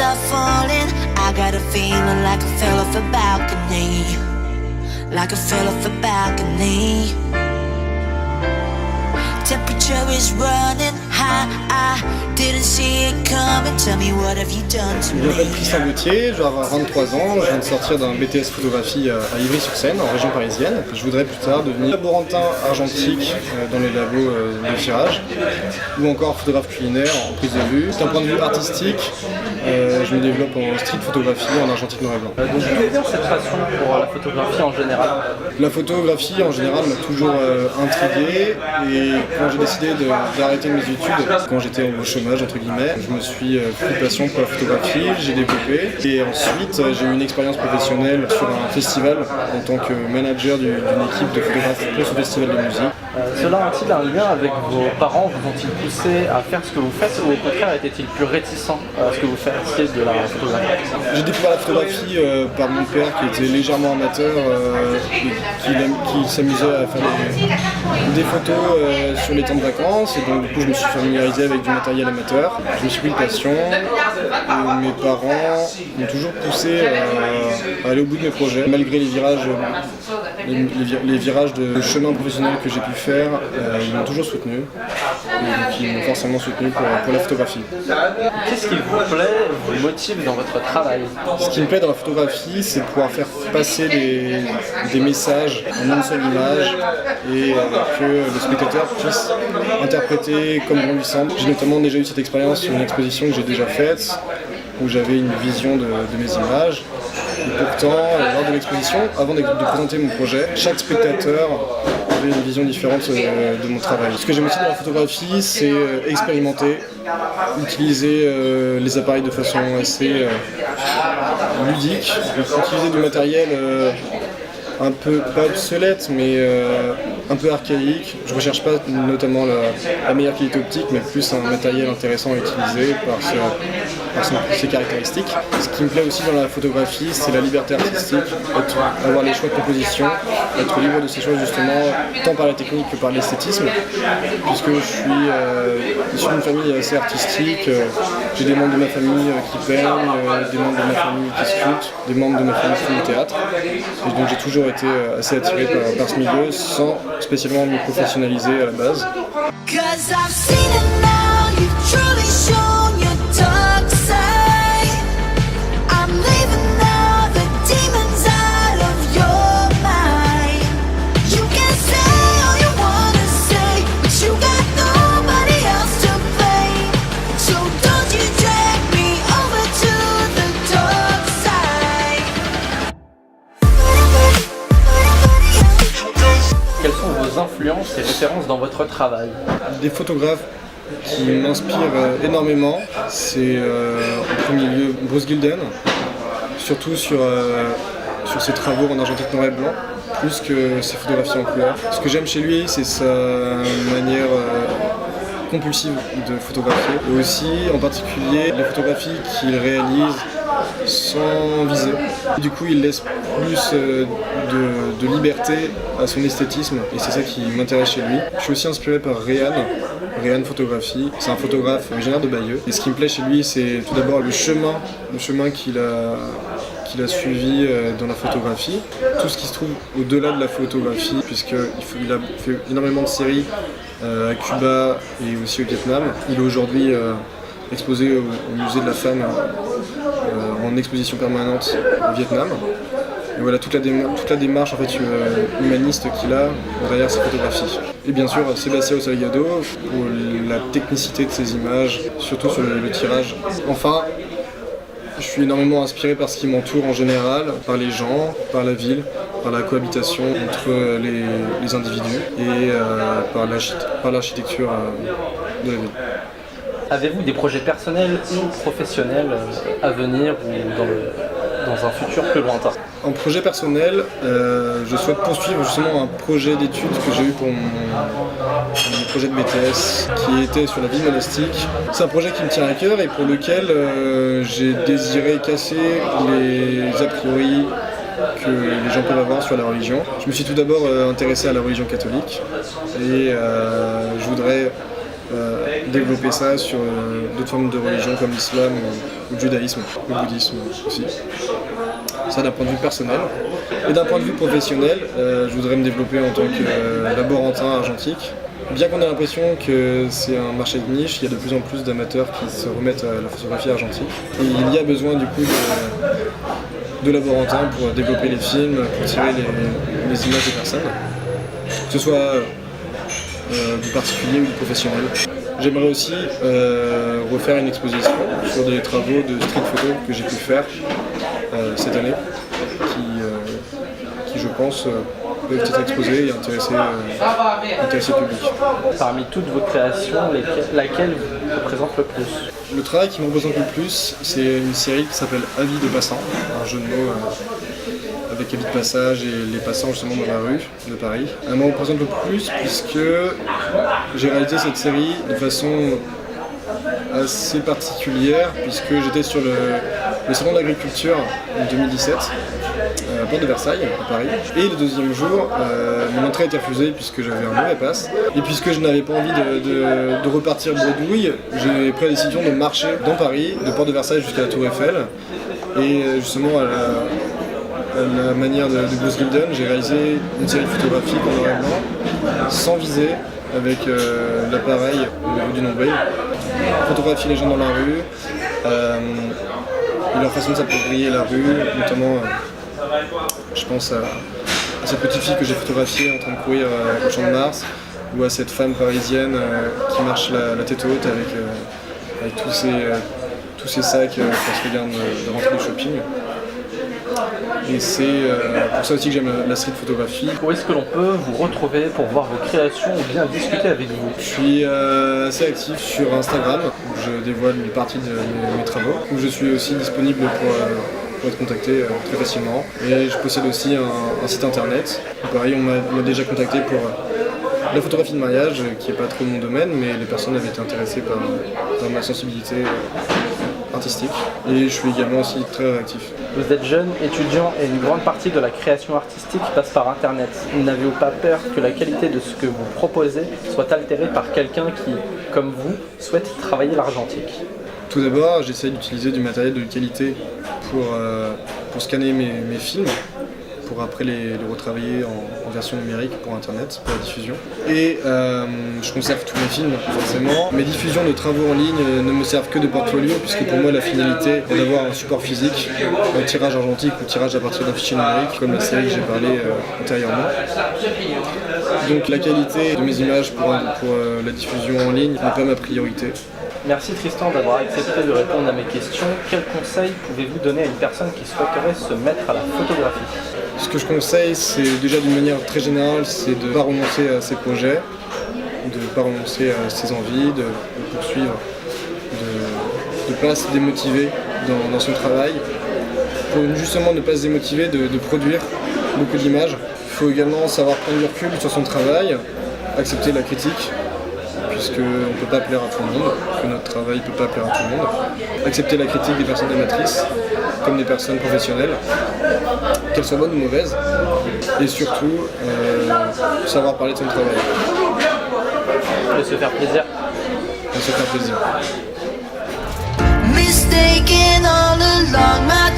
start falling. I got a feeling like I fell off a balcony. Like I fell off a balcony. Temperature is running high. I didn't see it coming. Tell me what have you done to Je me? m'appelle Tristan Gauthier, je vais avoir 23 ans, je viens de sortir d'un BTS photographie à Ivry-sur-Seine, en région parisienne. Je voudrais plus tard devenir laborantin argentique dans les labos de tirage, ou encore photographe culinaire en prise de vue. D'un point de vue artistique, je me développe en street photographie en argentique noir et blanc. Donc d'où vient cette passion pour la photographie en général? La photographie en général m'a toujours intrigué, et quand j'ai décidé d'arrêter mes études, quand j'étais au chômage entre guillemets, je me suis pris de passion pour la photographie, j'ai développé, et ensuite j'ai eu une expérience professionnelle sur un festival en tant que manager d'une équipe de photographes pour ce festival de musique. Cela a-t-il un lien avec vos parents? Vous ont-ils poussé à faire ce que vous faites, ou au contraire étaient-ils plus réticents à ce que vous fassiez de la photographie? J'ai découvert la photographie par mon père qui était légèrement amateur, qui s'amusait à faire des photos sur les temps de vacances, et donc du coup je me suis familiarisé avec du matériel amateur. Je me suis pris de passion, et mes parents m'ont toujours poussé à aller au bout de mes projets, malgré les virages de chemin professionnel que j'ai pu faire. Ils m'ont toujours soutenu, et donc ils m'ont forcément soutenu pour la photographie. Qu'est-ce qui vous plaît, vous motive dans votre travail? Ce qui me plaît dans la photographie, c'est de pouvoir faire passer des messages en une seule image, et que le spectateur puisse interpréter comme bon lui semble. J'ai notamment déjà eu cette expérience sur une exposition que j'ai déjà faite, où j'avais une vision de mes images. Et pourtant, lors de l'exposition, avant de présenter mon projet, chaque spectateur avait une vision différente de mon travail. Ce que j'aime aussi dans la photographie, c'est expérimenter, utiliser les appareils de façon assez ludique, utiliser du matériel un peu, pas obsolète, mais un peu archaïque. Je ne recherche pas notamment la meilleure qualité optique, mais plus un matériel intéressant à utiliser par ses caractéristiques. Ce qui me plaît aussi dans la photographie, c'est la liberté artistique, avoir les choix de composition, être libre de ces choix justement, tant par la technique que par l'esthétisme, puisque je suis issu d'une famille assez artistique. J'ai des membres de ma famille qui peignent, des membres de ma famille qui sculptent, des membres de ma famille qui font du théâtre. Et donc j'ai toujours été assez attiré par ce milieu sans spécialement me professionnaliser à la base. 'Cause I've seen it now, you've truly shown your dark side. I'm leaving now the demons out of your mind. You can say all you wanna say, but you got nobody else to blame. So don't you drag me over to the dark side. Quelles sont vos influences et références dans votre travail? Des photographes qui m'inspirent énormément, c'est en premier lieu Bruce Gilden, surtout sur ses travaux en argentique noir et blanc, plus que ses photographies en couleur. Ce que j'aime chez lui, c'est sa manière compulsive de photographier, et aussi en particulier les photographies qu'il réalise sans viser. Du coup, il laisse plus de liberté à son esthétisme, et c'est ça qui m'intéresse chez lui. Je suis aussi inspiré par Réan Photographie. C'est un photographe originaire de Bayeux. Et ce qui me plaît chez lui, c'est tout d'abord le chemin qu'il a suivi dans la photographie. Tout ce qui se trouve au-delà de la photographie, puisqu'il a fait énormément de séries à Cuba et aussi au Vietnam. Il est aujourd'hui exposé au musée de la femme en exposition permanente au Vietnam. Et voilà toute la démarche en fait, humaniste qu'il a derrière ses photographies. Et bien sûr Sebastião Salgado pour la technicité de ses images, surtout sur le tirage. Enfin, je suis énormément inspiré par ce qui m'entoure en général, par les gens, par la ville, par la cohabitation entre les individus, et par l'architecture de la ville. Avez-vous des projets personnels ou professionnels à venir, ou dans un futur plus lointain? En projet personnel, je souhaite poursuivre justement un projet d'études que j'ai eu pour mon projet de BTS, qui était sur la vie monastique. C'est un projet qui me tient à cœur et pour lequel j'ai désiré casser les a priori que les gens peuvent avoir sur la religion. Je me suis tout d'abord intéressé à la religion catholique, et je voudrais développer ça sur d'autres formes de religion comme l'islam ou le judaïsme, le bouddhisme aussi. Ça d'un point de vue personnel. Et d'un point de vue professionnel, je voudrais me développer en tant que laborantin argentique. Bien qu'on ait l'impression que c'est un marché de niche, il y a de plus en plus d'amateurs qui se remettent à la photographie argentique. Et il y a besoin du coup de laborantins pour développer les films, pour tirer les images des personnes, que ce soit du particulier ou du professionnel. J'aimerais aussi refaire une exposition sur des travaux de street photo que j'ai pu faire cette année, qui je pense peuvent être exposés et intéresser le public. Parmi toutes vos créations, laquelle vous représente le plus? Le travail qui me représente le plus, c'est une série qui s'appelle Avis de passants, un jeu de mots avec avis de passage et les passants justement dans la rue de Paris. Elle me représente le plus puisque j'ai réalisé cette série de façon assez particulière, puisque j'étais sur le salon de l'agriculture en 2017 à Porte de Versailles, à Paris. Et le deuxième jour, mon entrée a été refusée puisque j'avais un mauvais pass. Et puisque je n'avais pas envie de repartir bredouille, j'ai pris la décision de marcher dans Paris, de Porte de Versailles jusqu'à la Tour Eiffel. Et justement, à la manière de Bruce Gilden, j'ai réalisé une série photographique en noir et blanc, sans viser, avec l'appareil au niveau du nombril. Photographier les gens dans la rue, et leur façon de s'approprier la rue, notamment je pense à cette petite fille que j'ai photographiée en train de courir au Champ de Mars, ou à cette femme parisienne qui marche la tête haute avec tous ces sacs quand se regarde de rentrer du shopping. Et c'est pour ça aussi que j'aime la street photographie. Où est-ce que l'on peut vous retrouver pour voir vos créations ou bien discuter avec vous? Je suis assez actif sur Instagram, où je dévoile une partie de mes travaux, où je suis aussi disponible pour être contacté très facilement. Et je possède aussi un site internet. Pareil, on m'a déjà contacté pour la photographie de mariage, qui n'est pas trop mon domaine, mais les personnes avaient été intéressées par ma sensibilité artistique. Et je suis également aussi très réactif. Vous êtes jeune, étudiant et une grande partie de la création artistique passe par Internet. N'avez-vous pas peur que la qualité de ce que vous proposez soit altérée par quelqu'un qui, comme vous, souhaite travailler l'argentique? Tout d'abord, j'essaie d'utiliser du matériel de qualité pour scanner mes films, pour après les retravailler en version numérique pour Internet, pour la diffusion. Et je conserve tous mes films, forcément. Mes diffusions de travaux en ligne ne me servent que de portfolio, puisque pour moi la finalité est d'avoir un support physique, un tirage argentique ou tirage à partir d'un fichier numérique, comme la série que j'ai parlé antérieurement. Donc la qualité de mes images pour la diffusion en ligne n'est pas ma priorité. Merci Tristan d'avoir accepté de répondre à mes questions. Quels conseils pouvez-vous donner à une personne qui souhaiterait se mettre à la photographie? Ce que je conseille, c'est déjà d'une manière très générale, c'est de ne pas renoncer à ses projets, de ne pas renoncer à ses envies, de poursuivre, de ne pas se démotiver dans son travail. Pour justement ne pas se démotiver, de produire beaucoup d'images. Il faut également savoir prendre du recul sur son travail, accepter la critique, puisqu'on ne peut pas plaire à tout le monde, que notre travail ne peut pas plaire à tout le monde. Accepter la critique des personnes amatrices, comme des personnes professionnelles, qu'elles soient bonnes ou mauvaises, et surtout savoir parler de son travail. Et se faire plaisir. Et se faire plaisir. Mistaken all along my